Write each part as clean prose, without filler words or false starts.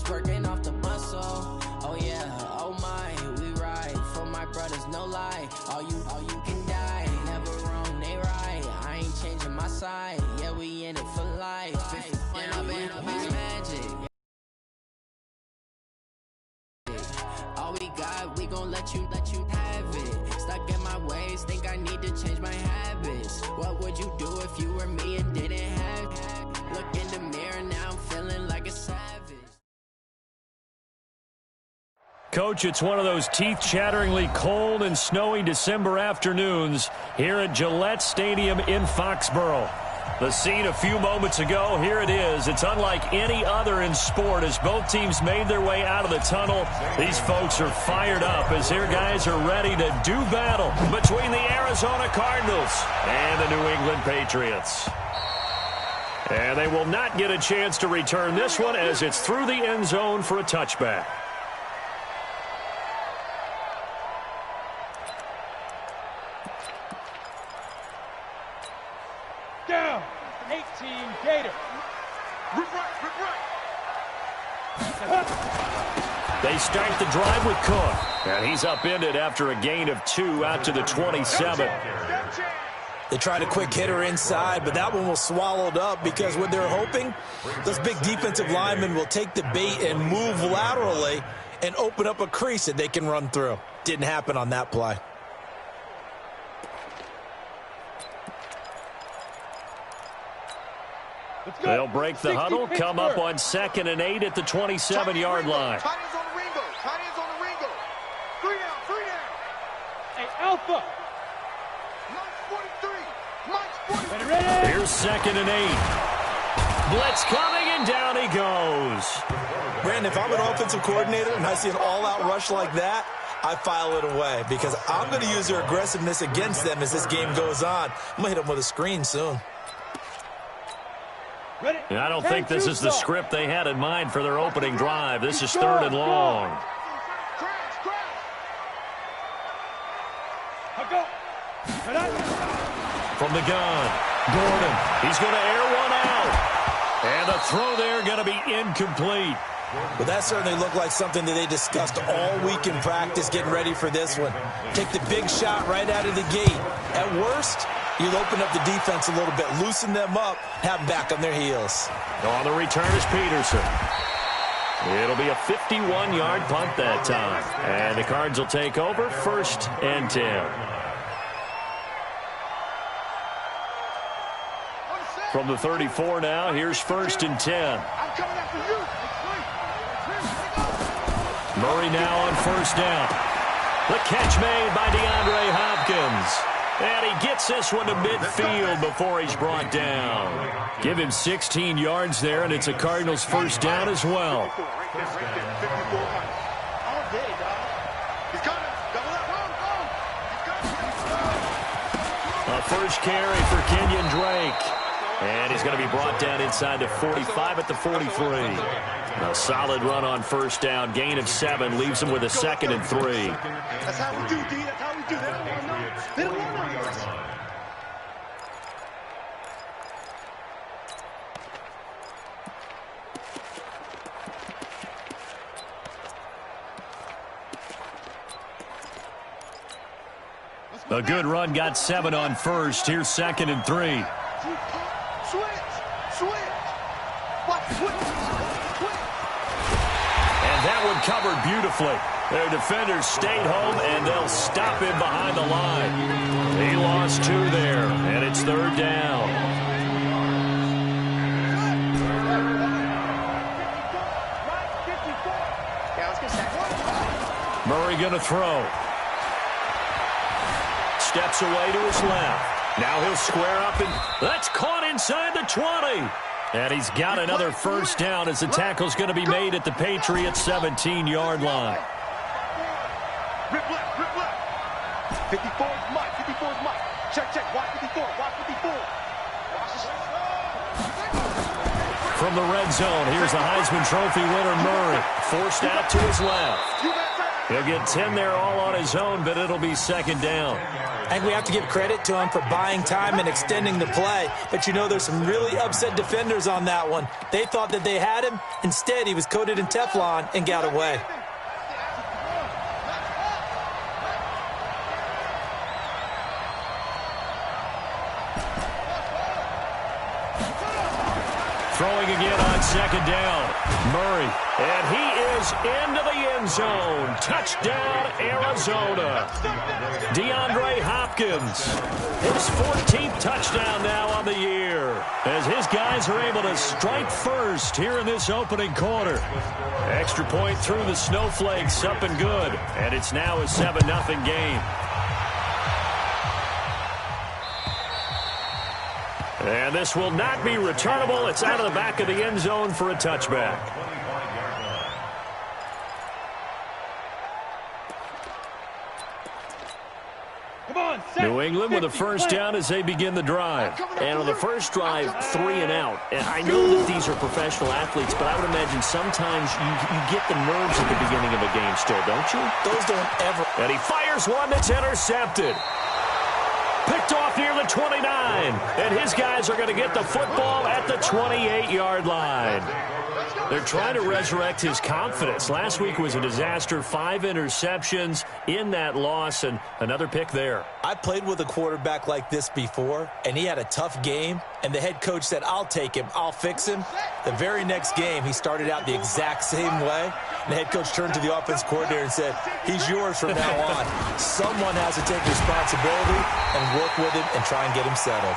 just working off the muscle. Oh yeah, oh my, we ride for my brothers, no lie. All you can die, never wrong, they right. I ain't changing my side, yeah, we in it for life. And I've been magic. All we got, we gon' let you have it. Stuck in my ways, think I need to change my habits. What would you do if you were me and didn't have it? Look in the mirror, now I'm feeling like a savage. Coach, it's one of those teeth-chatteringly cold and snowy December afternoons here at Gillette Stadium in Foxborough. The scene a few moments ago, here it is. It's unlike any other in sport as both teams made their way out of the tunnel. These folks are fired up as their guys are ready to do battle between the Arizona Cardinals and the New England Patriots. And they will not get a chance to return this one as it's through the end zone for a touchback. Down, 18 Gator. They start the drive with Cook. And he's upended after a gain of 2 out to the 27. They tried a quick hitter inside, but that one was swallowed up because what they're hoping, those big defensive linemen will take the bait and move laterally and open up a crease that they can run through. Didn't happen on that play. They'll break the huddle, come up on 2nd and 8 at the 27-yard line. Tight ends on the Ringo. Tight ends on the Ringo. 3 down. Hey, Alpha. Mike's 43. Ready? Here's 2nd and 8. Blitz coming, and down he goes. Brandon, if I'm an offensive coordinator and I see an all-out rush like that, I file it away because I'm going to use their aggressiveness against them as this game goes on. I'm going to hit them with a screen soon. And I don't think this is the script they had in mind for their opening drive. This is 3rd and long. From the gun, Gordon. He's going to air one out. And the throw there going to be incomplete. But that certainly looked like something that they discussed all week in practice getting ready for this one. Take the big shot right out of the gate. At worst, you'll open up the defense a little bit, loosen them up, have them back on their heels. On the return is Peterson. It'll be a 51-yard punt that time. And the Cards will take over 1st and 10. From the 34 now, here's 1st and 10. Murray now on 1st down. The catch made by DeAndre Hopkins. And he gets this one to midfield before he's brought down. Give him 16 yards there, and it's a Cardinals 1st down as well. A first carry for Kenyon Drake. And he's going to be brought down inside the 45 at the 43. A solid run on 1st down. Gain of 7 leaves him with a 2nd and 3. That's how we do, D. That's how we do. They don't want us. A good run got 7 on 1st. Here's 2nd and 3. And that one covered beautifully. Their defenders stayed home, and they'll stop him behind the line. He lost 2 there, and it's 3rd down. Murray going to throw. Steps away to his left. Now he'll square up, and that's caught inside the 20. And he's got another 1st down as the tackle's going to be made at the Patriots' 17-yard line. Rip left. 54 is Mike. 54 is Mike. Check. Watch 54. Watch 54. From the red zone, here's the Heisman Trophy winner, Murray. Forced out to his left. He'll get 10 there all on his own, but it'll be second down. I think we have to give credit to him for buying time and extending the play. But you know, there's some really upset defenders on that one. They thought that they had him. Instead, he was coated in Teflon and got away. Throwing again on second down. Murray. And he is into the end zone. Touchdown, Arizona. DeAndre Hopkins. His 14th touchdown now on the year. As his guys are able to strike first here in this opening quarter. Extra point through the snowflakes, up and good. And it's now a 7-0 game. And this will not be returnable. It's out of the back of the end zone for a touchback. New England with a first down as they begin the drive. And on the first drive, 3 and out. And I know that these are professional athletes, but I would imagine sometimes you get the nerves at the beginning of a game still, don't you? Those don't ever. And he fires one that's intercepted. Picked off near the 29. And his guys are going to get the football at the 28-yard line. They're trying to resurrect his confidence. Last week was a disaster. 5 interceptions in that loss, and another pick there. I played with a quarterback like this before, and he had a tough game, and the head coach said, I'll take him, I'll fix him. The very next game, he started out the exact same way. And the head coach turned to the offense coordinator and said, he's yours from now on. Someone has to take responsibility and work with him and try and get him settled.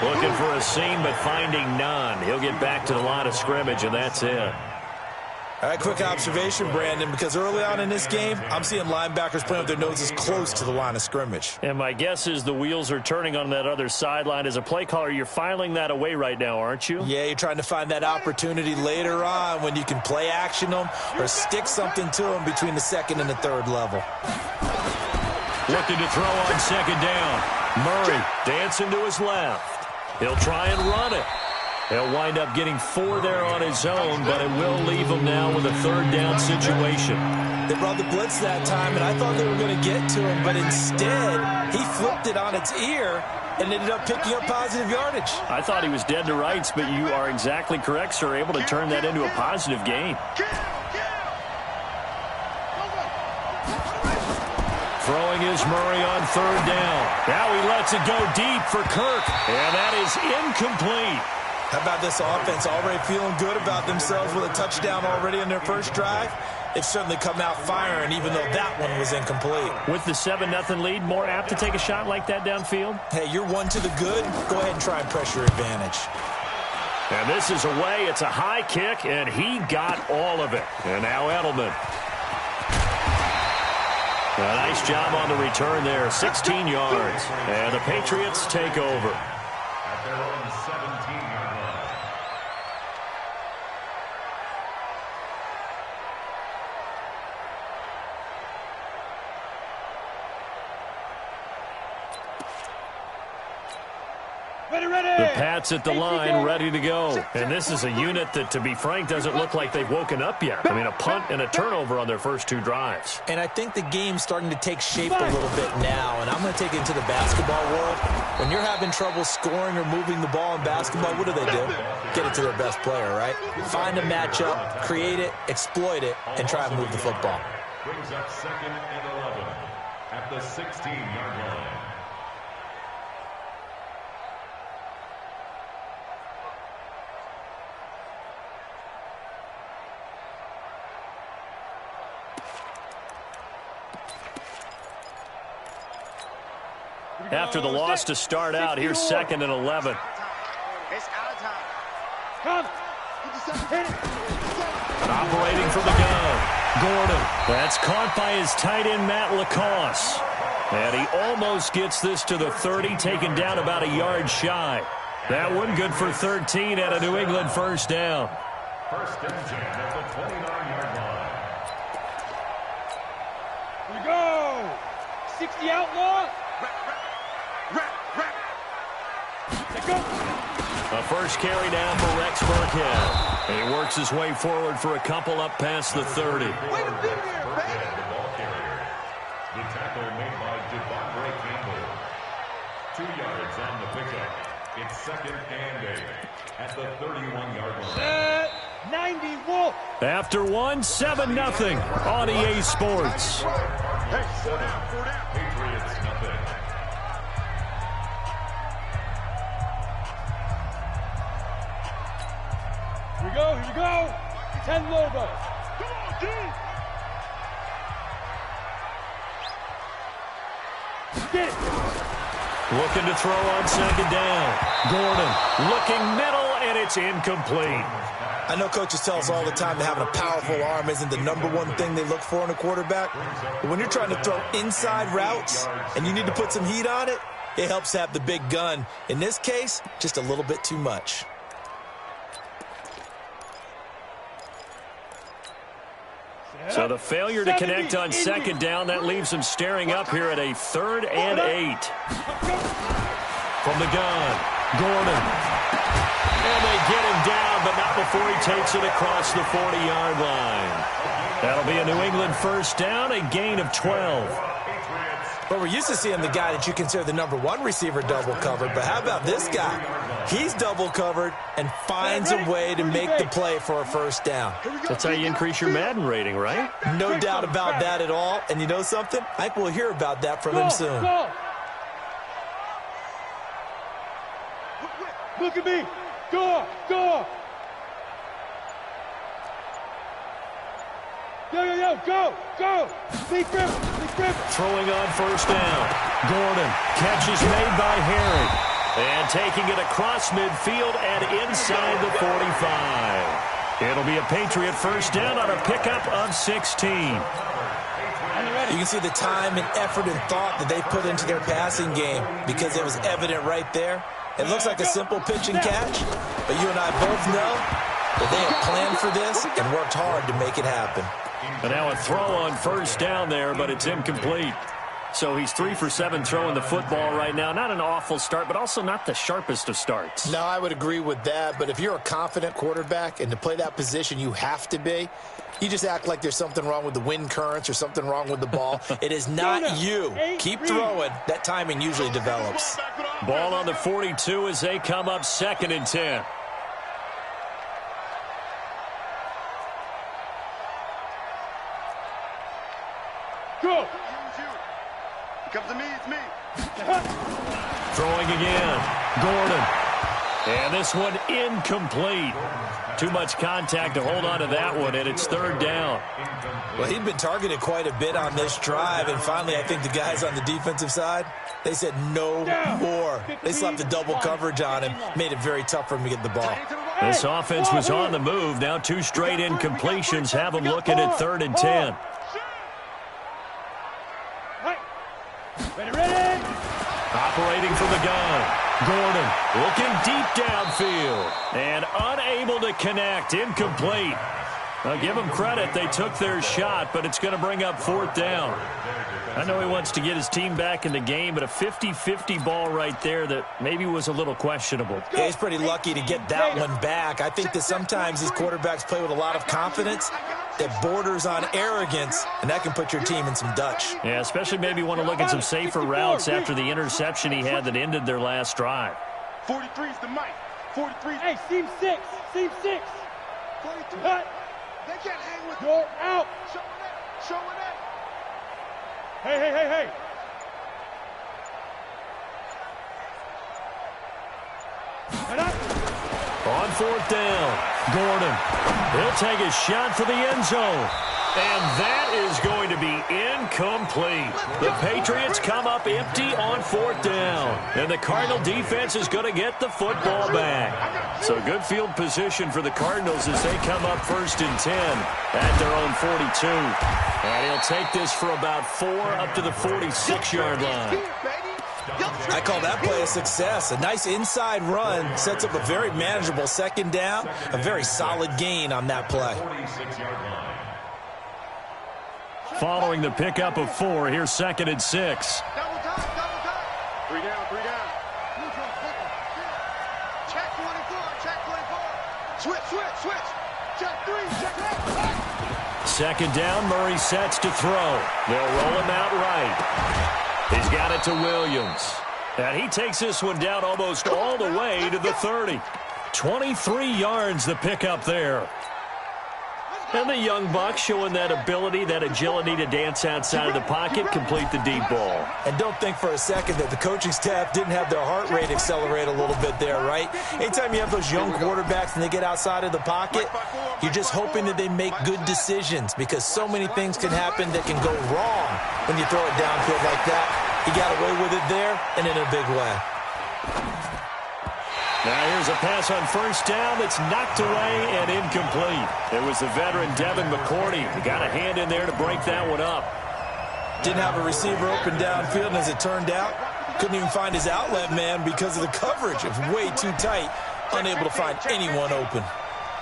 Looking for a seam, but finding none. He'll get back to the line of scrimmage, and that's it. All right, quick observation, Brandon, because early on in this game, I'm seeing linebackers playing with their noses close to the line of scrimmage. And my guess is the wheels are turning on that other sideline. As a play caller, you're filing that away right now, aren't you? Yeah, you're trying to find that opportunity later on when you can play action them or stick something to them between the second and the third level. Looking to throw on second down. Murray dancing to his left. He'll try and run it. He'll wind up getting 4 there on his own, but it will leave him now with a third down situation. They brought the blitz that time, and I thought they were going to get to him, but instead, he flipped it on its ear and ended up picking up positive yardage. I thought he was dead to rights, but you are exactly correct, sir, able to turn that into a positive gain. Throwing is Murray on third down. Now he lets it go deep for Kirk, and that is incomplete. How about this offense already feeling good about themselves with a touchdown already in their first drive? They've certainly come out firing, even though that one was incomplete. With the 7-0 lead, more apt to take a shot like that downfield? Hey, you're one to the good. Go ahead and try and press your advantage. And this is away. It's a high kick, and he got all of it. And now Edelman. A nice job on the return there, 16 yards. And the Patriots take over. At their own 17-yard line. The Pats at the line, ready to go. And this is a unit that, to be frank, doesn't look like they've woken up yet. I mean, a punt and a turnover on their first 2 drives. And I think the game's starting to take shape a little bit now, and I'm going to take it into the basketball world. When you're having trouble scoring or moving the ball in basketball, what do? Get it to their best player, right? Find a matchup, create it, exploit it, and try and move the football. Brings up 2nd and 11 at the 16-yard line. After the loss to start out, here's 2nd and 11. It's out of time. Operating from the gun. Gordon. That's caught by his tight end, Matt Lacoste. And he almost gets this to the 30, taken down about a yard shy. That one good for 13 at a New England first down. First and 10 at the 29-yard line. Here we go. 60 outlaw. Go. A first carry down for Rex Burkhead. And he works his way forward for a couple up past the 30. Burkhead, the ball The tackle made by Devondre Campbell. 2 yards on the pickup. It's 2nd and 8 at the 31-yard line. Set 90 Wolf. After 1, 7-0 on EA Sports. Hey, 4 down. Patriots nothing. Here we go. 10 Lobos. Come on, D. Get it. Looking to throw on 2nd down. Gordon looking middle, and it's incomplete. I know coaches tell us all the time that having a powerful arm isn't the #1 thing they look for in a quarterback. But when you're trying to throw inside routes and you need to put some heat on it, it helps to have the big gun. In this case, just a little bit too much. So the failure to connect on 2nd down, that leaves him staring up here at a 3rd and 8. From the gun, Gordon. And they get him down, but not before he takes it across the 40-yard line. That'll be a New England 1st down, a gain of 12. But we're used to seeing the guy that you consider the #1 receiver double covered. But how about this guy? He's double covered and finds a way to make the play for a 1st down. That's how you increase your Madden rating, right? No doubt about that at all. And you know something? I think we'll hear about that from him soon. Go. Look at me. Go. Yo. Go. Big grip. Throwing on 1st down. Gordon. Catch is made by Harry. And taking it across midfield and inside the 45. It'll be a Patriot 1st down on a pickup of 16. You can see the time and effort and thought that they put into their passing game because it was evident right there. It looks like a simple pitch and catch, but you and I both know that they have planned for this and worked hard to make it happen. And now a throw on 1st down there, but it's incomplete. So he's 3 for 7 throwing the football right now. Not an awful start, but also not the sharpest of starts. No, I would agree with that. But if you're a confident quarterback and to play that position you have to be, you just act like there's something wrong with the wind currents or something wrong with the ball. It is not you. Keep throwing. That timing usually develops. Ball on the 42 as they come up 2nd and 10. Go. Comes to me, it's me. Throwing again. Gordon. And this one incomplete. Too much contact to hold on to that one, and it's 3rd down. Well, he'd been targeted quite a bit on this drive, and finally I think the guys on the defensive side, they said no more. They slapped the double coverage on him, made it very tough for him to get the ball. This offense was on the move. Now 2 straight incompletions have them looking at 3rd and 10. Ready. Operating from the gun. Gordon looking deep downfield and unable to connect. Incomplete. I'll give them credit. They took their shot, but it's going to bring up 4th down. I know he wants to get his team back in the game, but a 50-50 ball right there that maybe was a little questionable. Yeah, he's pretty lucky to get that one back. I think that sometimes these quarterbacks play with a lot of confidence that borders on arrogance, and that can put your team in some Dutch. Yeah, especially maybe want to look at some safer routes after the interception he had that ended their last drive. 43's the mic. 43. Hey, seam 6. 43. Cut. They can't hang with You're out. Show it. Hey. On 4th down, Gordon. He'll take a shot for the end zone. And that is going to be incomplete. The Patriots come up empty on 4th down. And the Cardinal defense is going to get the football back. So good field position for the Cardinals as they come up 1st and 10 at their own 42. And he'll take this for about 4 up to the 46-yard line. I call that play a success. A nice inside run sets up a very manageable 2nd down. A very solid gain on that play. Following the pickup of 4, here's 2nd and 6. Double time. 3 down. Check 24. Switch. Check 3. Check 4. second down. Murray sets to throw. They'll roll him out right. He's got it to Williams. And he takes this one down almost all the way to the 30. 23 yards the pickup there. And the young buck showing that ability, that agility to dance outside of the pocket, complete the deep ball. And don't think for a second that the coaching staff didn't have their heart rate accelerate a little bit there, right? Anytime you have those young quarterbacks and they get outside of the pocket, you're just hoping that they make good decisions because so many things can happen that can go wrong when you throw it downfield like that. He got away with it there and in a big way. Now here's a pass on first down that's knocked away and incomplete. It was the veteran Devin McCourty. He got a hand in there to break that one up. Didn't have a receiver open downfield, and as it turned out, couldn't even find his outlet man because of the coverage. It was way too tight, unable to find anyone open.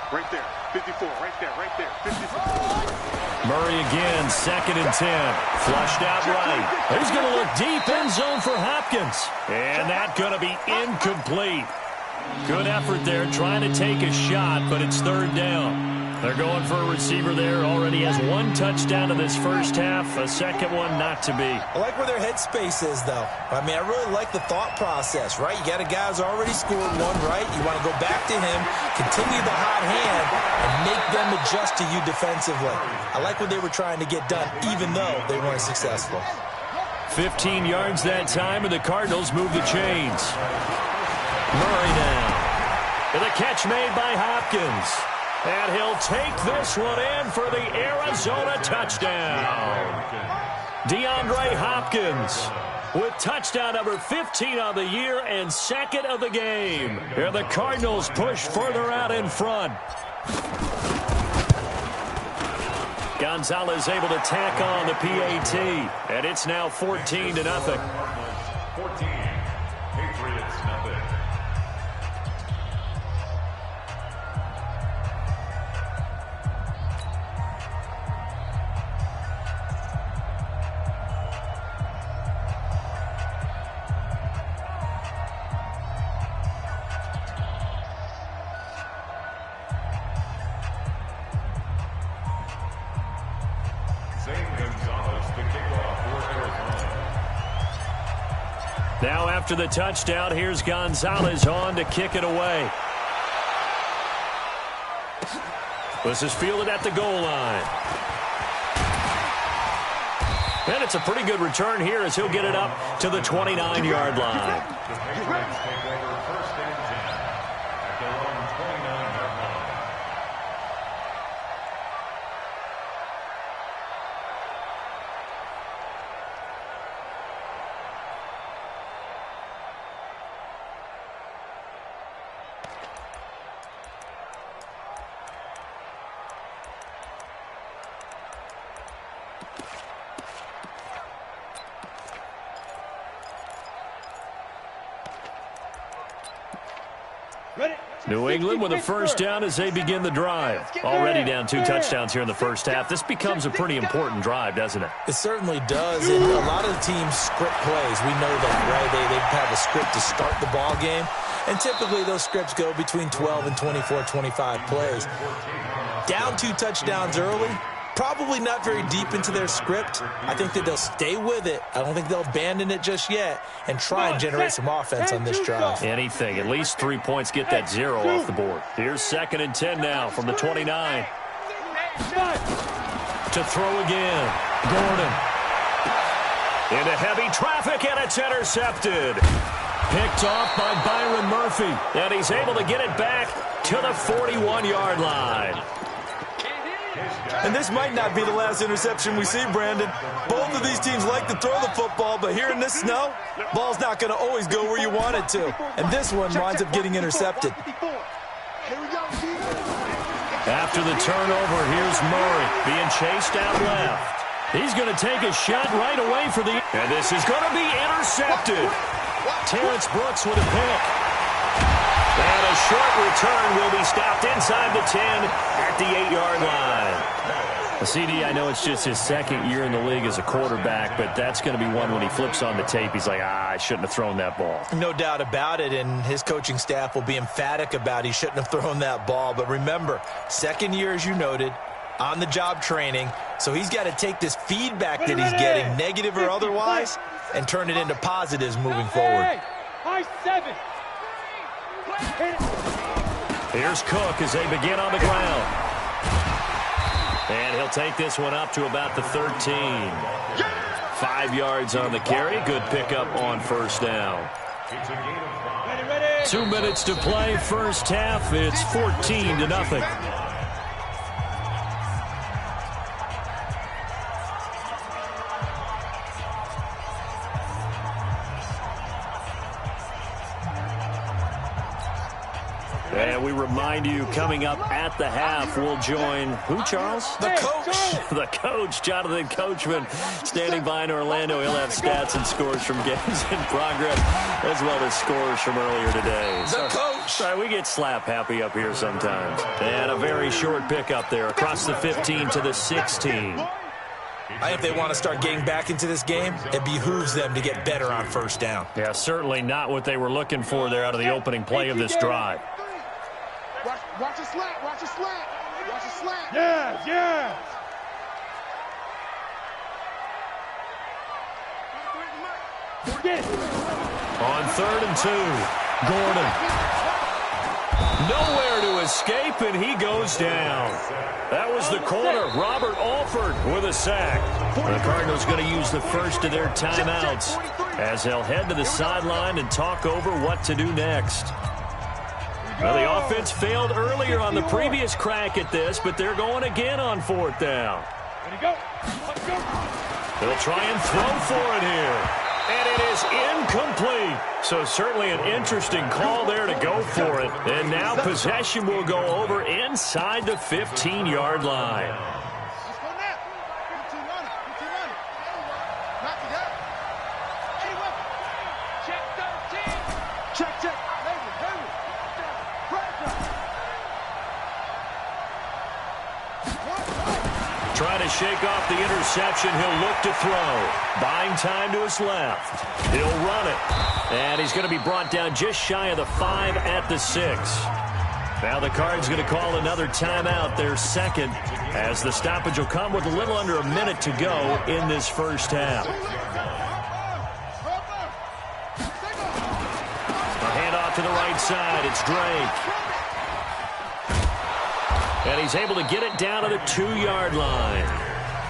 Right there, 54, right there, 54. Murray again, 2nd and 10. Flushed out right. He's going to look deep end zone for Hopkins. And that's going to be incomplete. Good effort there, trying to take a shot, but it's 3rd down. They're going for a receiver there. Already has 1 touchdown in this first half. A second one not to be. I like where their headspace is, though. I mean, I really like the thought process, right? You got a guy who's already scored 1, right? You want to go back to him, continue the hot hand, and make them adjust to you defensively. I like what they were trying to get done, even though they weren't successful. 15 yards that time, and the Cardinals move the chains. Murray now. And the catch made by Hopkins. And he'll take this one in for the Arizona touchdown. DeAndre Hopkins with touchdown number 15 on the year and 2nd of the game. And the Cardinals push further out in front. Gonzalez able to tack on the PAT. And it's now 14-0. 14. Patriots nothing. Now after the touchdown, here's Gonzalez on to kick it away. This is fielded at the goal line. And it's a pretty good return here as he'll get it up to the 29-yard line. The Patriots take over 1st and 10 at their own 29-yard line. New England with a first down as they begin the drive. Already down 2 touchdowns here in the first half. This becomes a pretty important drive, doesn't it? It certainly does, and a lot of the teams script plays. We know that, right? They have a script to start the ball game, and typically those scripts go between 12 and 24, 25 plays. Down 2 touchdowns early, probably not very deep into their script. I think that they'll stay with it. I don't think they'll abandon it just yet and try and generate some offense on this drive. Anything. At least 3 points. Get that 0 off the board. Here's 2nd and 10 now from the 29. To throw again. Gordon. Into heavy traffic, and it's intercepted. Picked off by Byron Murphy. And he's able to get it back to the 41-yard line. And this might not be the last interception we see, Brandon. Both of these teams like to throw the football, but here in this snow, ball's not going to always go where you want it to. And this one winds up getting intercepted. After the turnover, here's Murray being chased out left. He's going to take a shot right away for the... And this is going to be intercepted. Terrence Brooks with a pick. And a short return will be stopped inside the 10 at the 8-yard line. CD, I know it's just his 2nd year in the league as a quarterback, but that's going to be one when he flips on the tape. He's like, I shouldn't have thrown that ball. No doubt about it, and his coaching staff will be emphatic about he shouldn't have thrown that ball. But remember, 2nd year, as you noted, on-the-job training, so he's got to take this feedback that he's getting, negative or otherwise, and turn it into positives moving forward. High 7. Here's Cook as they begin on the ground. And he'll take this one up to about the 13. 5 yards on the carry. Good pickup on first down. 2 minutes to play, first half. It's 14-0. And we remind you, coming up at the half, we'll join who, Charles? The coach. The coach, Jonathan Coachman, standing by in Orlando. He'll have stats and scores from games in progress, as well as scores from earlier today. The coach. Sorry, we get slap happy up here sometimes. And a very short pickup there across the 15 to the 16. I think if they want to start getting back into this game, it behooves them to get better on first down. Yeah, certainly not what they were looking for there out of the opening play of this drive. Watch a slant. Watch a slant. Watch a slant. Yeah. On 3rd and 2, Gordon. Nowhere to escape, and he goes down. That was the corner, Robert Alford, with a sack. The Cardinals going to use the first of their timeouts as they'll head to the sideline and talk over what to do next. Well, the offense failed earlier on the previous crack at this, but they're going again on 4th down. They'll try and throw for it here. And it is incomplete. So certainly an interesting call there to go for it. And now possession will go over inside the 15-yard line. Trying to shake off the interception. He'll look to throw. Buying time to his left. He'll run it. And he's going to be brought down just shy of the 5 at the 6. Now the Cards going to call another timeout, their second, as the stoppage will come with a little under a minute to go in this first half. A handoff to the right side. It's Drake. And he's able to get it down to the 2-yard line.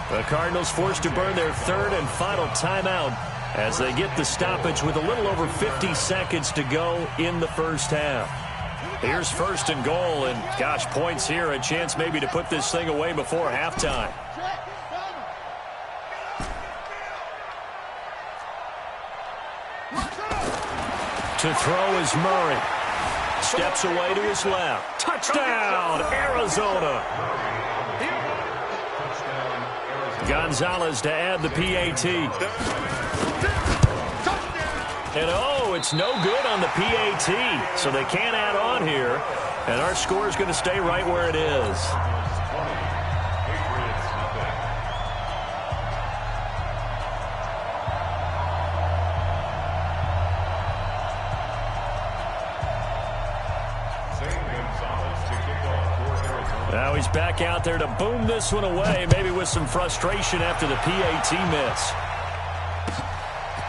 The Cardinals forced to burn their 3rd and final timeout as they get the stoppage with a little over 50 seconds to go in the first half. Here's 1st and goal, and gosh, points here, a chance maybe to put this thing away before halftime. To throw is Murray. Steps away to his left. Touchdown, Arizona. Gonzalez to add the PAT. And oh, it's no good on the PAT. So they can't add on here. And our score is going to stay right where it is. Now he's back out there to boom this one away, maybe with some frustration after the PAT miss.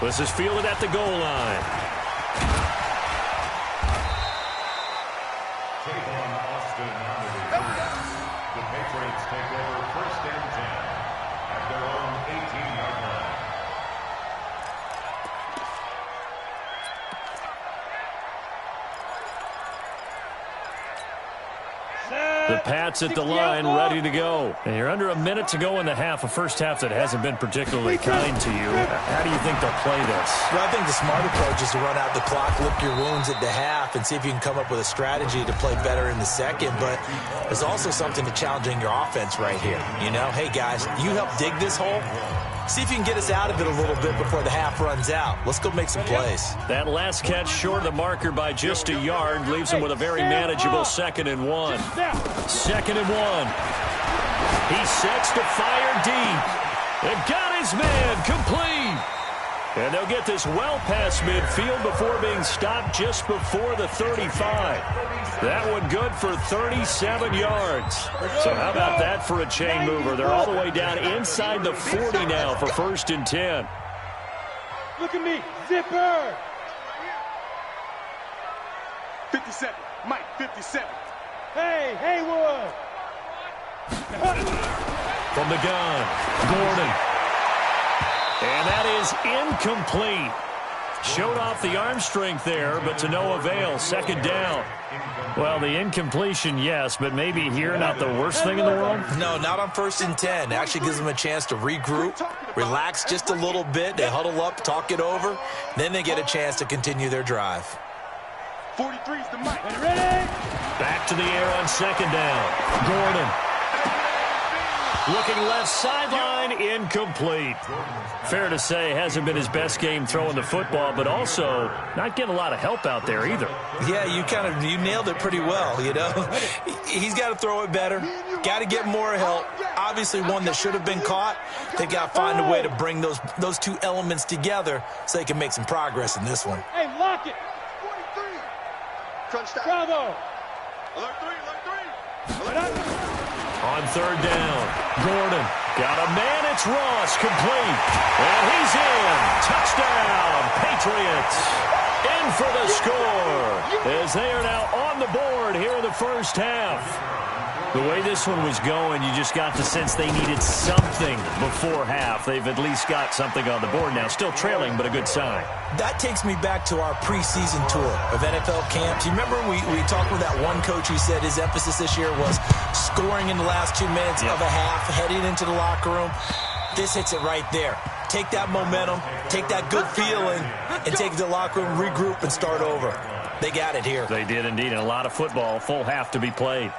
This is fielded at the goal line. The Patriots take over 1st and 10 at their own 18-yard line. The Pats at the line, ready to go. And you're under a minute to go in the half, a first half that hasn't been particularly kind to you. How do you think they'll play this? Well, I think the smart approach is to run out the clock, lick your wounds at the half, and see if you can come up with a strategy to play better in the second. But there's also something to challenging your offense right here. You know, hey, guys, you help dig this hole. See if you can get us out of it a little bit before the half runs out. Let's go make some plays. That last catch short of the marker by just a yard leaves him with a very manageable 2nd and 1. 2nd and 1. He sets to fire deep. And got his man complete. And they'll get this well past midfield before being stopped just before the 35. That one good for 37 yards. So how about that for a chain mover? They're all the way down inside the 40 now for 1st and 10. Look at me, zipper. 57, Mike, 57. Hey, Haywood. From the gun, Gordon. And that is incomplete. Showed off the arm strength there, but to no avail. 2nd down. Well, the incompletion, yes, but maybe here not the worst thing in the world? No, not on 1st and 10. It actually gives them a chance to regroup, relax just a little bit. They huddle up, talk it over. Then they get a chance to continue their drive. 43 is the mic. Ready? Back to the air on 2nd down. Gordon. Looking left sideline, incomplete. Fair to say, hasn't been his best game throwing the football, but also not getting a lot of help out there either. Yeah, you nailed it pretty well, you know. He's got to throw it better. Got to get more help. Obviously one that should have been caught. They got to find a way to bring those two elements together so they can make some progress in this one. Hey, lock it. 43. Crunch time. Bravo. Alert 3, alert 3. On 3rd down, Gordon got a man. It's Ross, complete. And he's in. Touchdown, Patriots. In for the score as they are now on the board here in the 1st half. The way this one was going, you just got the sense they needed something before half. They've at least got something on the board now. Still trailing, but a good sign. That takes me back to our preseason tour of NFL camps. You remember we talked with that one coach who said his emphasis this year was scoring in the last 2 minutes of a half, heading into the locker room. This hits it right there. Take that momentum, take that good feeling, and take it to the locker room, regroup, and start over. They got it here. They did indeed, and a lot of football, full half to be played.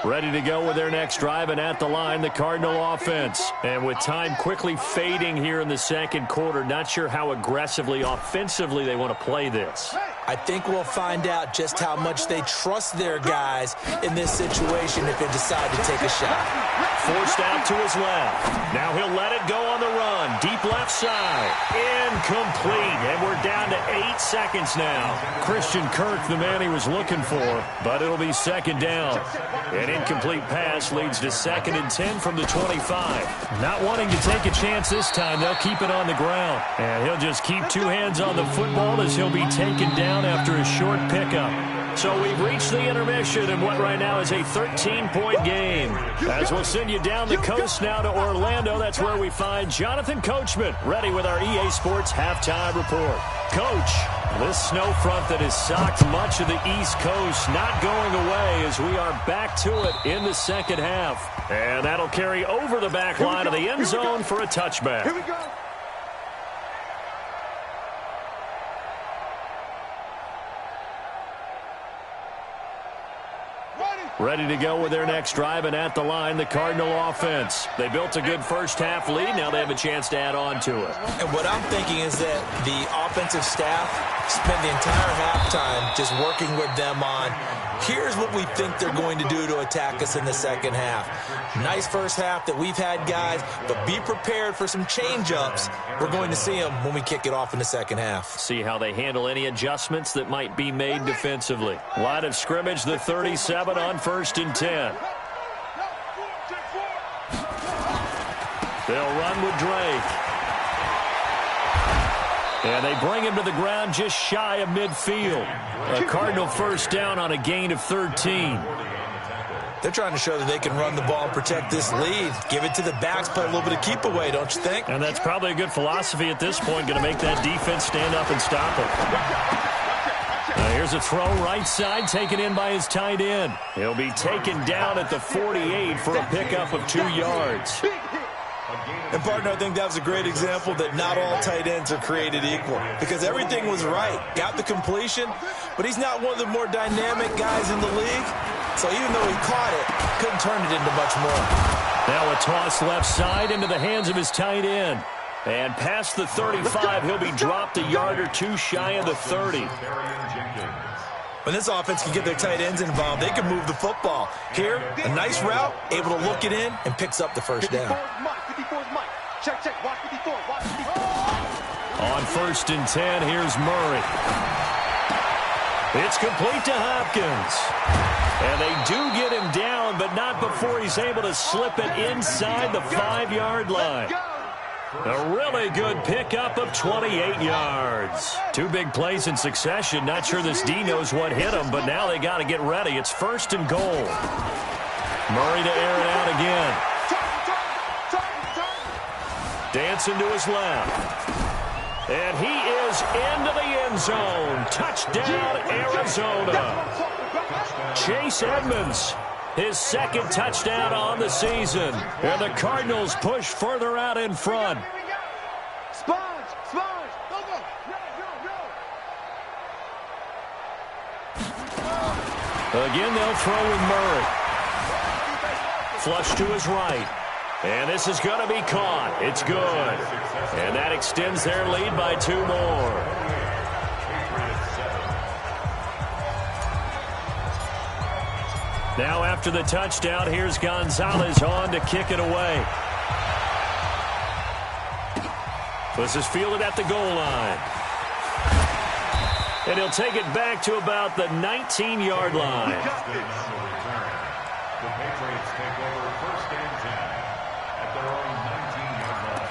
Ready to go with their next drive, and at the line, the Cardinal offense. And with time quickly fading here in the 2nd quarter, not sure how aggressively, offensively they want to play this. I think we'll find out just how much they trust their guys in this situation if they decide to take a shot. Forced out to his left. Now he'll let it go on the run. Deep left side. Incomplete. And we're down to 8 seconds now. Christian Kirk, the man he was looking for, but it'll be 2nd down. An incomplete pass leads to 2nd and 10 from the 25. Not wanting to take a chance this time, they'll keep it on the ground. And he'll just keep 2 hands on the football as he'll be taken down after a short pickup. So we've reached the intermission in what right now is a 13-point game. As we'll send you down the coast now to Orlando, that's where we find Jonathan Coachman ready with our EA Sports halftime report. Coach, this snow front that has socked much of the East Coast not going away as we are back to it in the 2nd half. And that'll carry over the back line of the end zone for a touchback. Here we go. Ready to go with their next drive, and at the line, the Cardinal offense. They built a good 1st half lead. Now they have a chance to add on to it. And what I'm thinking is that the offensive staff spent the entire halftime just working with them on, here's what we think they're going to do to attack us in the 2nd half. Nice 1st half that we've had, guys, but be prepared for some change-ups. We're going to see them when we kick it off in the 2nd half. See how they handle any adjustments that might be made defensively. Line of scrimmage, the 37 on 1st and 10. They'll run with Drake. And they bring him to the ground just shy of midfield. A Cardinal 1st down on a gain of 13. They're trying to show that they can run the ball and protect this lead. Give it to the backs, play a little bit of keep away, don't you think? And that's probably a good philosophy at this point, going to make that defense stand up and stop it. Now here's a throw right side, taken in by his tight end. He'll be taken down at the 48 for a pickup of 2 yards. And, partner, I think that was a great example that not all tight ends are created equal, because everything was right. Got the completion, but he's not one of the more dynamic guys in the league. So even though he caught it, couldn't turn it into much more. Now a toss left side into the hands of his tight end. And past the 35, he'll be dropped a yard or 2 shy of the 30. When this offense can get their tight ends involved, they can move the football. Here, a nice route, able to look it in, and picks up the 1st down. 54's Mike. Check, check. Watch 54. Watch 54. On 1st and 10, here's Murray. It's complete to Hopkins. And they do get him down, but not before he's able to slip it inside the 5-yard line. A really good pickup of 28 yards. 2 big plays in succession. Not sure this D knows what hit him, but now they got to get ready. It's 1st and goal. Murray to air it out again. Dancing to his left. And he is into the end zone. Touchdown, Arizona. Chase Edmonds, his 2nd touchdown on the season. And the Cardinals push further out in front. Sponge, sponge. Go, go. Again, they'll throw with Murray. Flush to his right. And this is going to be caught. It's good. And that extends their lead by 2 more. Now after the touchdown, here's Gonzalez on to kick it away. This is fielded at the goal line. And he'll take it back to about the 19-yard line. The Patriots take over 1st and 10 at their own 19-yard line.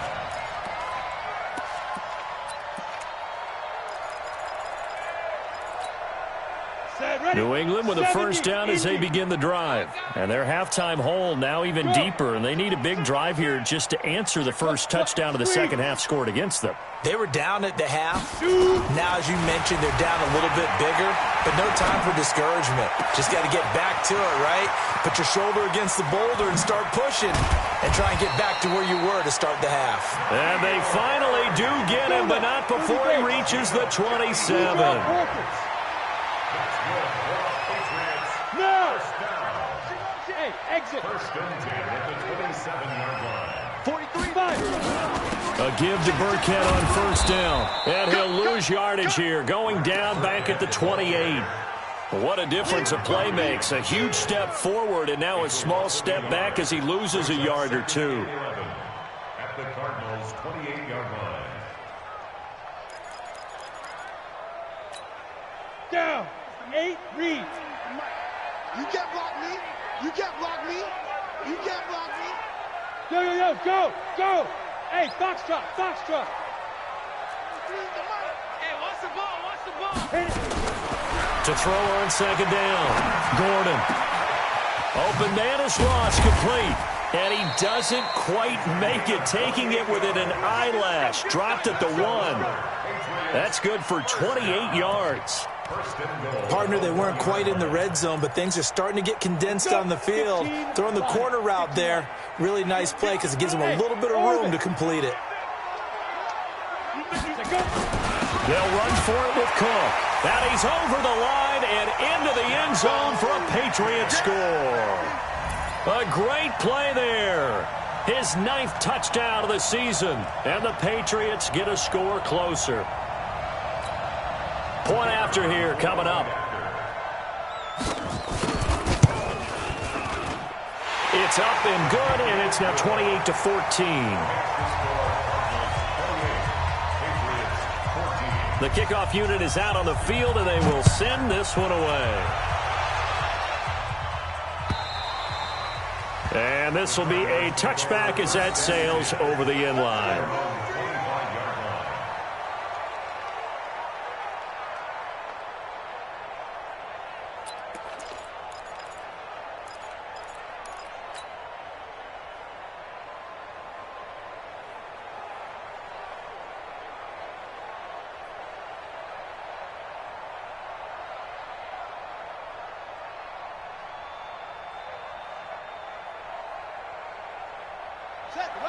New England with a 1st down as they begin the drive. And their halftime hole now even deeper, and they need a big drive here just to answer the first touchdown of the second half scored against them. They were down at the half. Now, as you mentioned, they're down a little bit bigger, but no time for discouragement. Just got to get back to it, right? Put your shoulder against the boulder and start pushing and try and get back to where you were to start the half. And they finally do get him, but not before he reaches the 27. No! Hey, exit. 1st and 10 at the 27-yard line. 43-5. A give to Burkhead on 1st down. And he'll lose yardage here, going down back at the 28. What a difference a play makes. A huge step forward and now a small step back as he loses a yard or 2. At the Cardinals' 28-yard line. Down. 8, read. You can't block me. You can't block me. You can't block me. Yo, yo, yo, go, go. Hey, Foxtrot, Foxtrot. Hey, watch the ball, watch the ball. Hit it. To throw on 2nd down. Gordon. Open man is lost, complete. And he doesn't quite make it, taking it within an eyelash. Dropped at the 1. That's good for 28 yards. Partner, they weren't quite in the red zone, but things are starting to get condensed on the field. Throwing the corner route there. Really nice play because it gives them a little bit of room to complete it. They'll run for it with Cook. And he's over the line and into the end zone for a Patriot score. A great play there. His 9th touchdown of the season. And the Patriots get a score closer. Point after here coming up. It's up and good, and it's now 28-14. The kickoff unit is out on the field, and they will send this one away. And this will be a touchback as that sails over the end line.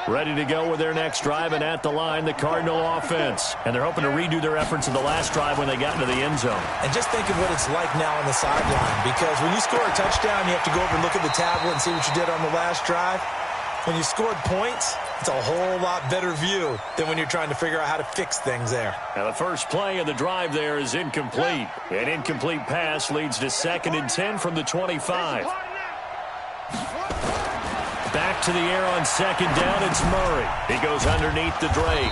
Ready to go with their next drive, and at the line, the Cardinal offense. And they're hoping to redo their efforts of the last drive when they got into the end zone. And just think of what it's like now on the sideline, because when you score a touchdown, you have to go over and look at the tablet and see what you did on the last drive. When you scored points, it's a whole lot better view than when you're trying to figure out how to fix things there. Now the first play of the drive there is incomplete. An incomplete pass leads to 2nd and 10 from the 25. Back to the air on second down. It's Murray. He goes underneath the Drake.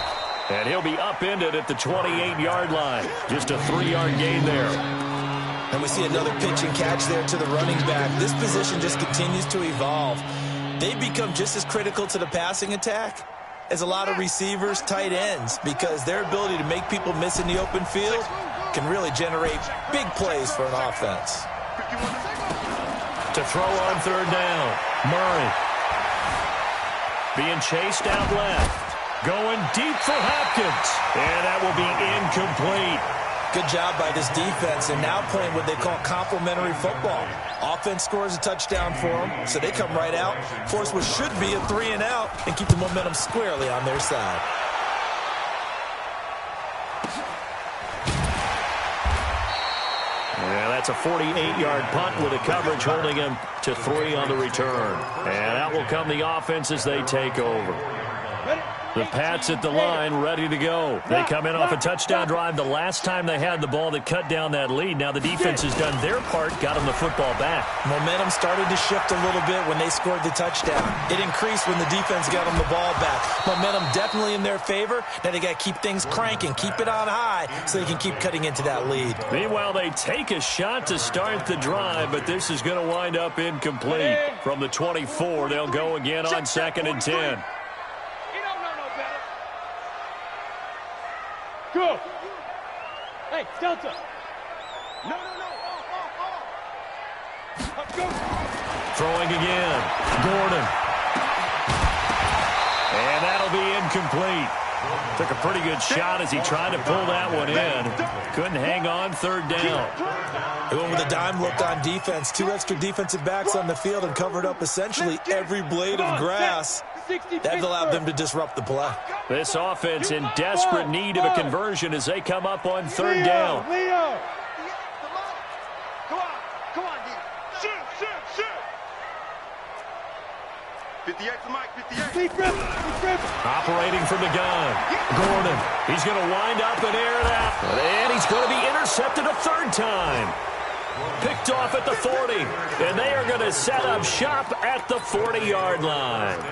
And he'll be upended at the 28-yard line. Just a 3-yard gain there. And we see another pitch and catch there to the running back. This position just continues to evolve. They become just as critical to the passing attack as a lot of receivers, tight ends, because their ability to make people miss in the open field can really generate big plays for an offense. To throw on third down, Murray. Being chased out left. Going deep for Hopkins. And that will be incomplete. Good job by this defense, and now playing what they call complementary football. Offense scores a touchdown for them, so they come right out, force what should be a 3-and-out, and keep the momentum squarely on their side. Yeah, that's a 48-yard punt with a coverage holding him to 3 on the return. And out will come the offense as they take over. The Pats at the line, ready to go. They come in off a touchdown drive the last time they had the ball that cut down that lead. Now the defense has done their part, got them the football back. Momentum started to shift a little bit when they scored the touchdown. It increased when the defense got them the ball back. Momentum definitely in their favor. Now they got to keep things cranking, keep it on high so they can keep cutting into that lead. Meanwhile, they take a shot to start the drive, but this is going to wind up incomplete. From the 24, they'll go again on 2nd and 10. Go! Hey, Delta! No! Go! Throwing again. Gordon. And that'll be incomplete. Took a pretty good shot as he tried to pull that one in. Couldn't hang on, third down. They went with a dime look on defense. 2 extra defensive backs on the field and covered up essentially every blade of grass. That allowed them to disrupt the play. This offense in desperate need of a conversion as they come up on third down. Leo! Come on, D. Shoot! 58 to Mike, 58. Operating from the gun. Gordon. He's going to wind up and air it out. And he's going to be intercepted a third time. Picked off at the 40. And they are going to set up shop at the 40-yard line.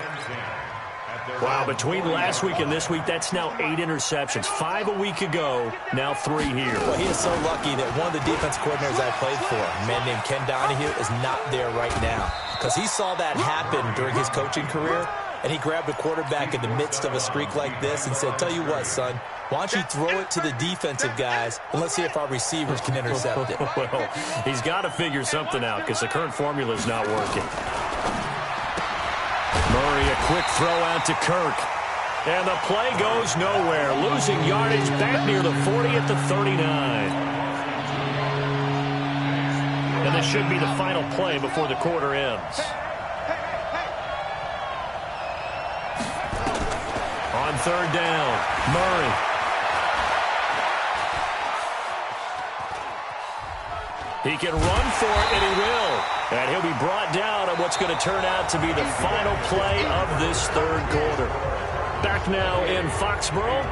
Wow, between last week and this week, that's now 8 interceptions. 5 a week ago, now 3 here. Well, he is so lucky that one of the defense coordinators I played for, a man named Ken Donahue, is not there right now. Because he saw that happen during his coaching career, and he grabbed a quarterback in the midst of a streak like this and said, tell you what, son, why don't you throw it to the defensive guys, and let's see if our receivers can intercept it. Well, he's got to figure something out because the current formula is not working. Murray, a quick throw out to Kirk. And the play goes nowhere. Losing yardage back near the 40 at the 39. And this should be the final play before the quarter ends. On third down, Murray. He can run for it, and he will. And he'll be brought down on what's going to turn out to be the final play of this third quarter. Back now in Foxborough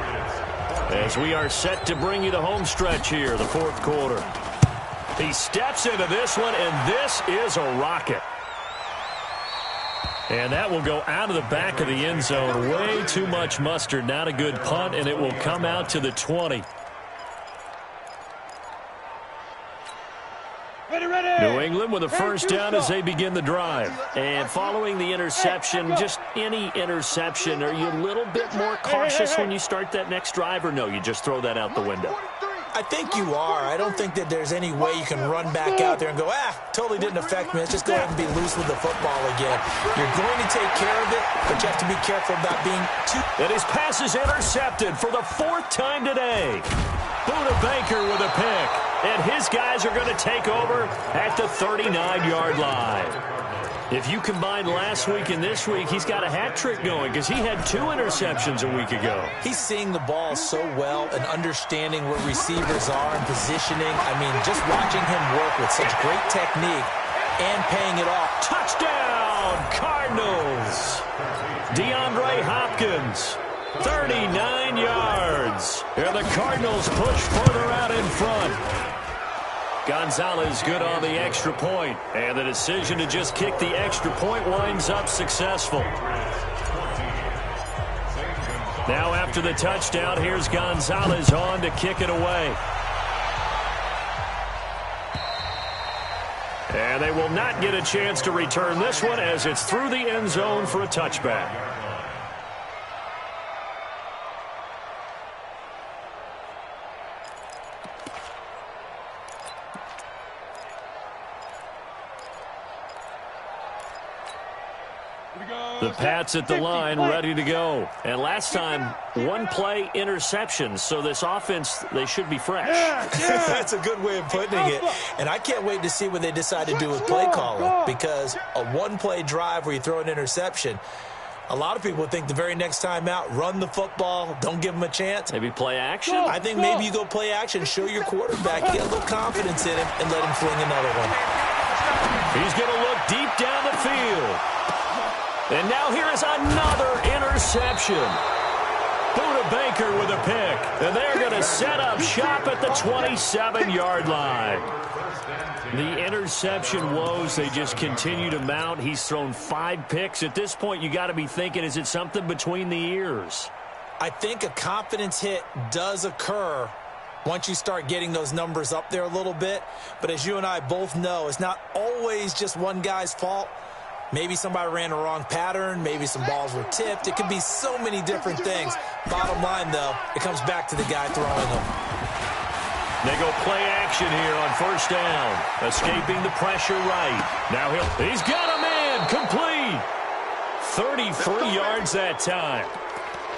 as we are set to bring you the home stretch here, the fourth quarter. He steps into this one, and this is a rocket. And that will go out of the back of the end zone. Way too much mustard. Not a good punt, and it will come out to the 20. New England with a first down as they begin the drive. And following the interception, just any interception, are you a little bit more cautious when you start that next drive, or no, you just throw that out the window? I think you are. I don't think that there's any way you can run back out there and go, totally didn't affect me. Let's just go ahead and be loose with the football again. You're going to take care of it, but you have to be careful about being too... And his pass is intercepted for the 4th time today. Buda Baker with a pick. And his guys are going to take over at the 39-yard line. If you combine last week and this week, he's got a hat trick going because he had 2 interceptions a week ago. He's seeing the ball so well and understanding where receivers are and positioning. I mean, just watching him work with such great technique and paying it off. Touchdown, Cardinals. DeAndre Hopkins, 39 yards. And the Cardinals push further out in front. Gonzalez good on the extra point, and the decision to just kick the extra point winds up successful. Now after the touchdown, here's Gonzalez on to kick it away. And they will not get a chance to return this one as it's through the end zone for a touchback. The Pats at the line, ready to go. And last time, one play interception. So this offense, they should be fresh. That's a good way of putting it. And I can't wait to see what they decide to do with play calling. Because a one-play drive where you throw an interception, a lot of people think the very next time out, run the football, don't give them a chance. Maybe play action? I think maybe you go play action, show your quarterback, get a little confidence in him, and let him fling another one. He's going to look deep down the field. And now here is another interception. Buda Baker with a pick. And they're going to set up shop at the 27-yard line. The interception woes, they just continue to mount. He's thrown 5 picks. At this point, you got to be thinking, is it something between the ears? I think a confidence hit does occur once you start getting those numbers up there a little bit. But as you and I both know, it's not always just one guy's fault. Maybe somebody ran a wrong pattern. Maybe some balls were tipped. It could be so many different things. Bottom line, though, it comes back to the guy throwing them. They go play action here on first down. Escaping the pressure right. Now he's got a man. Complete. 33 yards that time.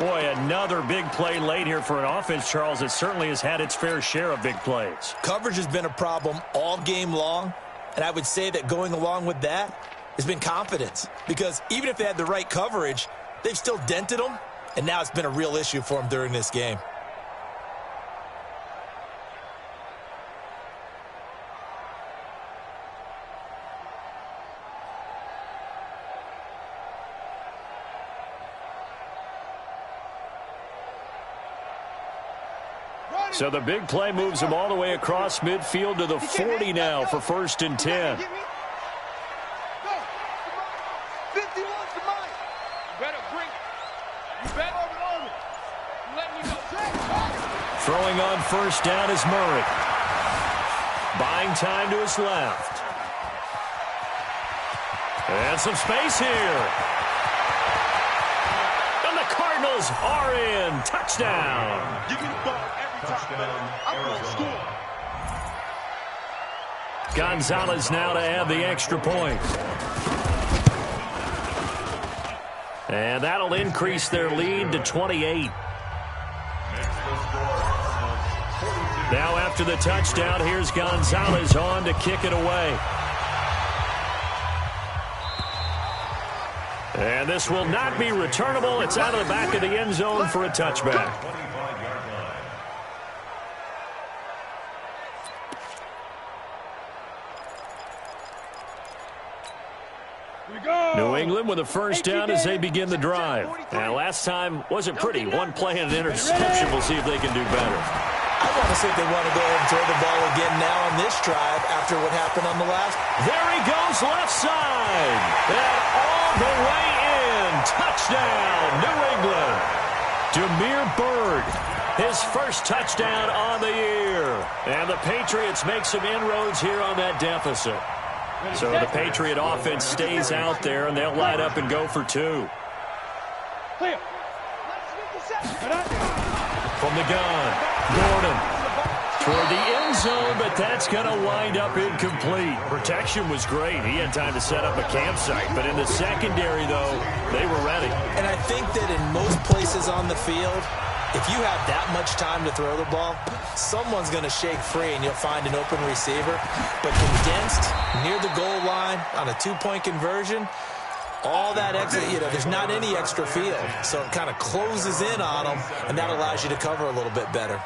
Boy, another big play late here for an offense, Charles, that certainly has had its fair share of big plays. Coverage has been a problem all game long, and I would say that going along with that has been confidence, because even if they had the right coverage, they've still dented them, and now it's been a real issue for them during this game. So the big play moves him all the way across midfield to the 40 now for 1st and 10. Throwing on first down is Murray. Buying time to his left. And some space here. And the Cardinals are in. Touchdown. Give me the ball every time. I'm going to score. Gonzalez now to add the extra point. And that'll increase their lead to 28. Now after the touchdown, here's Gonzalez on to kick it away. And this will not be returnable. It's out of the back of the end zone for a touchback. New England with a first down as they begin the drive. And last time wasn't pretty. One play and an interception. We'll see if they can do better. I want to see if they want to go ahead and throw the ball again now on this drive after what happened on the last. There he goes, left side. And all the way in. Touchdown, New England. Damiere Byrd, his first touchdown on the year. And the Patriots make some inroads here on that deficit. So the Patriot offense stays out there, and they'll line up and go for 2. From the gun, Gordon toward the end zone, but that's going to wind up incomplete. Protection was great. He had time to set up a campsite, but in the secondary, though, they were ready. And I think that in most places on the field, if you have that much time to throw the ball, someone's going to shake free and you'll find an open receiver. But condensed near the goal line on a 2-point conversion, all that extra, there's not any extra field. So it kind of closes in on them, and that allows you to cover a little bit better.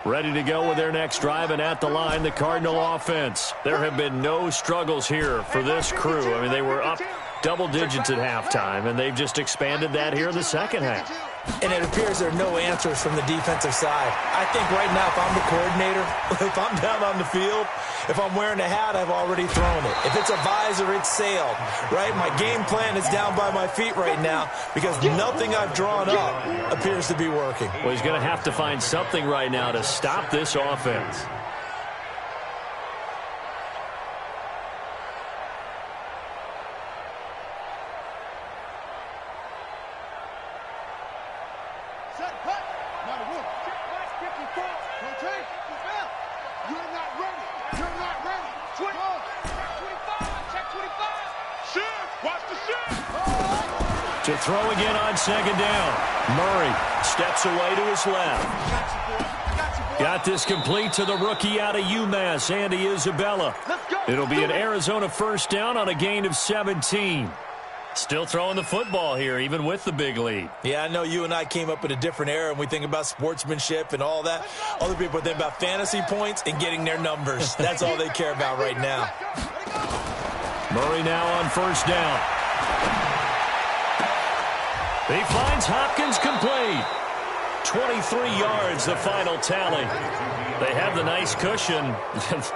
Ready to go with their next drive, and at the line, the Cardinal offense. There have been no struggles here for this crew. I mean, they were up double digits at halftime, and they've just expanded that here in the second half. And it appears there are no answers from the defensive side. I think right now, if I'm the coordinator, if I'm down on the field, if I'm wearing a hat, I've already thrown it. If it's a visor, it's sailed, right? My game plan is down by my feet right now because nothing I've drawn up appears to be working. Well, he's going to have to find something right now to stop this offense. To throw again on second down. Murray steps away to his left. Got this complete to the rookie out of UMass, Andy Isabella. It'll be an Arizona first down on a gain of 17. Still throwing the football here, even with the big lead. Yeah, I know you and I came up in a different era, and we think about sportsmanship and all that. Other people think about fantasy points and getting their numbers. That's all they care about right now. Murray now on first down. He finds Hopkins complete. 23 yards, the final tally. They have the nice cushion.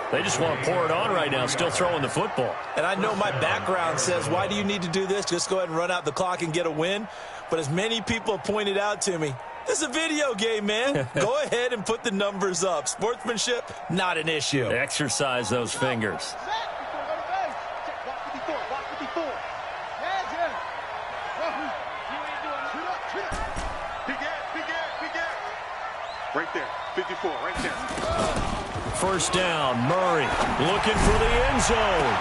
They just want to pour it on right now, still throwing the football. And I know my background says, why do you need to do this? Just go ahead and run out the clock and get a win. But as many people have pointed out to me, this is a video game, man. Go ahead and put the numbers up. Sportsmanship, not an issue. Exercise those fingers. Right there, 54, right there. First down, Murray looking for the end zone.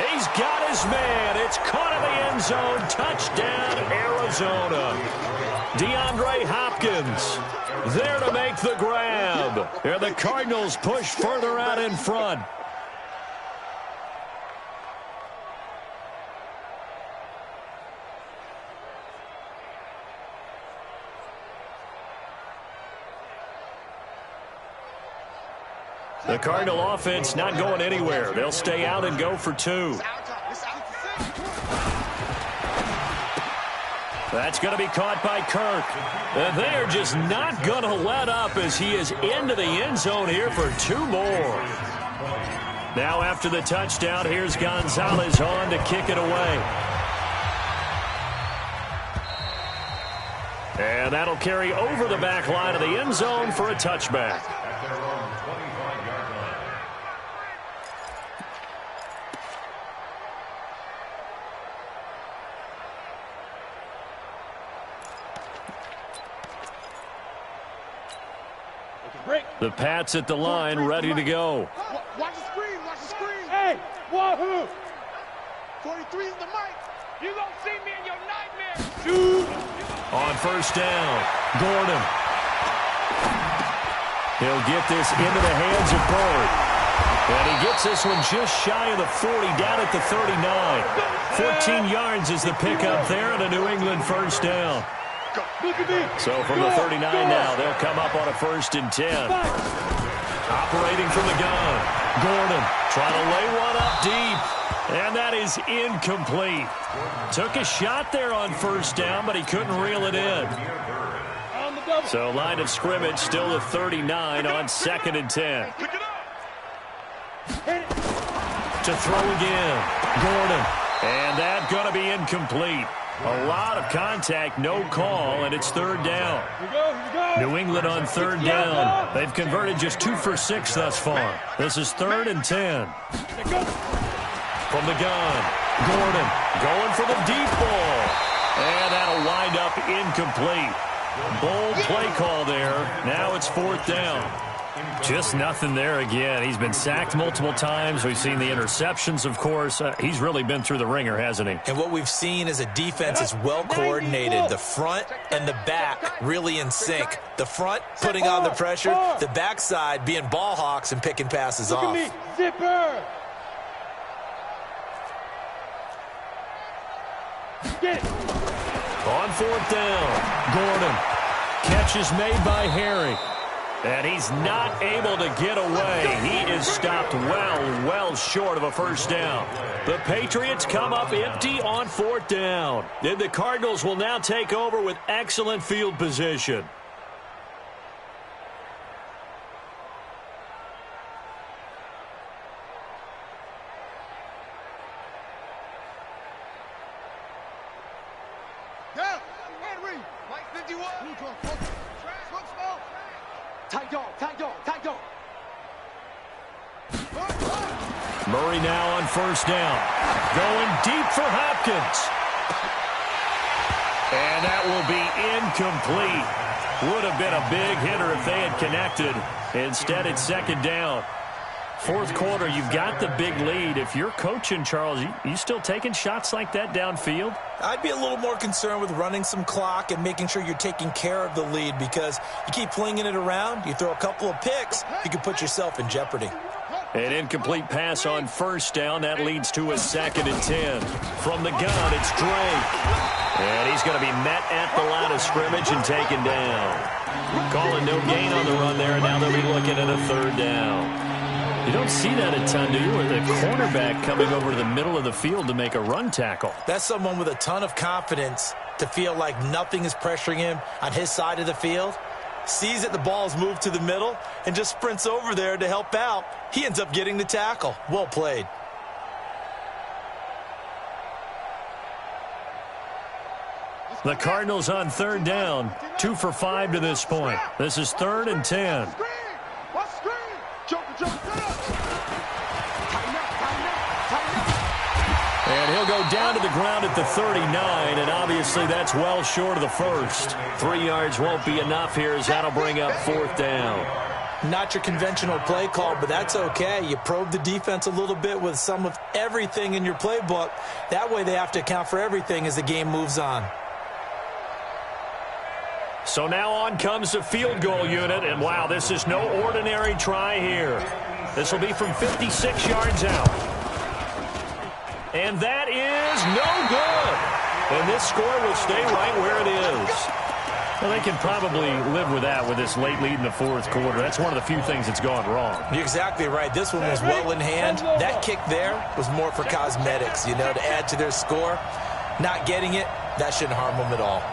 He's got his man. It's caught in the end zone. Touchdown, Arizona. DeAndre Hopkins there to make the grab. And the Cardinals push further out in front. The Cardinal offense not going anywhere. They'll stay out and go for two. That's going to be caught by Kirk. And they're just not going to let up as he is into the end zone here for two more. Now after the touchdown, here's Gonzalez on to kick it away. And that'll carry over the back line of the end zone for a touchback. The Pats at the line, ready to go. Watch the screen, watch the screen. Hey, wahoo! 43 is the mic. You gonna see me in your nightmare. Shoot! On first down, Gordon. He'll get this into the hands of Bird. And he gets this one just shy of the 40, down at the 39. 14 yards is the pickup there and a New England first down. So from the 39 now, they'll come up on a 1st and 10. Operating from the gun. Gordon trying to lay one up deep. And that is incomplete. Took a shot there on first down, but he couldn't reel it in. So line of scrimmage still the 39 on 2nd and 10. To throw again. Gordon. And that's going to be incomplete. A lot of contact, no call, and it's 3rd down. New England on 3rd down. They've converted just 2 for 6 thus far. This is 3rd and 10. From the gun, Gordon going for the deep ball. And that'll wind up incomplete. Bold play call there. Now it's 4th down. Just nothing there again. He's been sacked multiple times. We've seen the interceptions, of course. He's really been through the ringer, hasn't he? And what we've seen is a defense that's well coordinated. The front and the back really in sync. The front putting on the pressure. The backside being ball hawks and picking passes off. Zipper! Get it! On 4th down, Gordon. Catch is made by Harry. And he's not able to get away. He is stopped well short of a first down. The Patriots come up empty on 4th down. And the Cardinals will now take over with excellent field position. Murray now on 1st down. Going deep for Hopkins. And that will be incomplete. Would have been a big hitter if they had connected. Instead, it's 2nd down. 4th quarter, you've got the big lead. If you're coaching, Charles, you still taking shots like that downfield? I'd be a little more concerned with running some clock and making sure you're taking care of the lead, because you keep flinging it around, you throw a couple of picks, you can put yourself in jeopardy. An incomplete pass on 1st down. That leads to a 2nd and 10. From the gun, it's Drake. And he's going to be met at the line of scrimmage and taken down. Calling no gain on the run there, and now they'll be looking at a 3rd down. You don't see that a ton, do you? With a cornerback coming over to the middle of the field to make a run tackle. That's someone with a ton of confidence to feel like nothing is pressuring him on his side of the field. Sees that the ball's moved to the middle and just sprints over there to help out. He ends up getting the tackle. Well played. The Cardinals on 3rd down. 2 for 5 to this point. This is 3rd and 10. And he'll go down to the ground at the 39, and obviously that's well short of the first. 3 yards won't be enough here, as that'll bring up 4th down. Not your conventional play call, but that's okay. You probe the defense a little bit with some of everything in your playbook. That way they have to account for everything as the game moves on. So now on comes the field goal unit, and wow, this is no ordinary try here. This will be from 56 yards out. And that is no good. And this score will stay right where it is. Well, they can probably live with that with this late lead in the 4th quarter. That's one of the few things that's gone wrong. You're exactly right. This one was well in hand. That kick there was more for cosmetics, you know, to add to their score. Not getting it, that shouldn't harm them at all.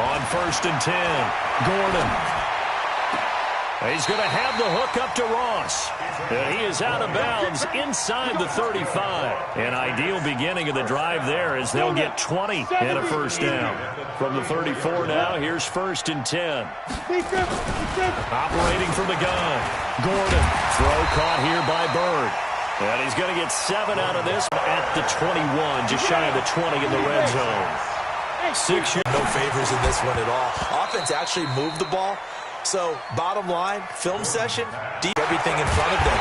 On 1st and 10, Gordon. He's going to have the hook up to Ross. And he is out of bounds inside the 35. An ideal beginning of the drive there, as they'll get 20 and a first down. From the 34 now, here's 1st and 10. Operating from the gun. Gordon. Throw caught here by Bird. And he's going to get 7 out of this at the 21, just shy of the 20 in the red zone. 6 yards. No favors in this one at all. Offense actually moved the ball. So, bottom line, film session, deep everything in front of them.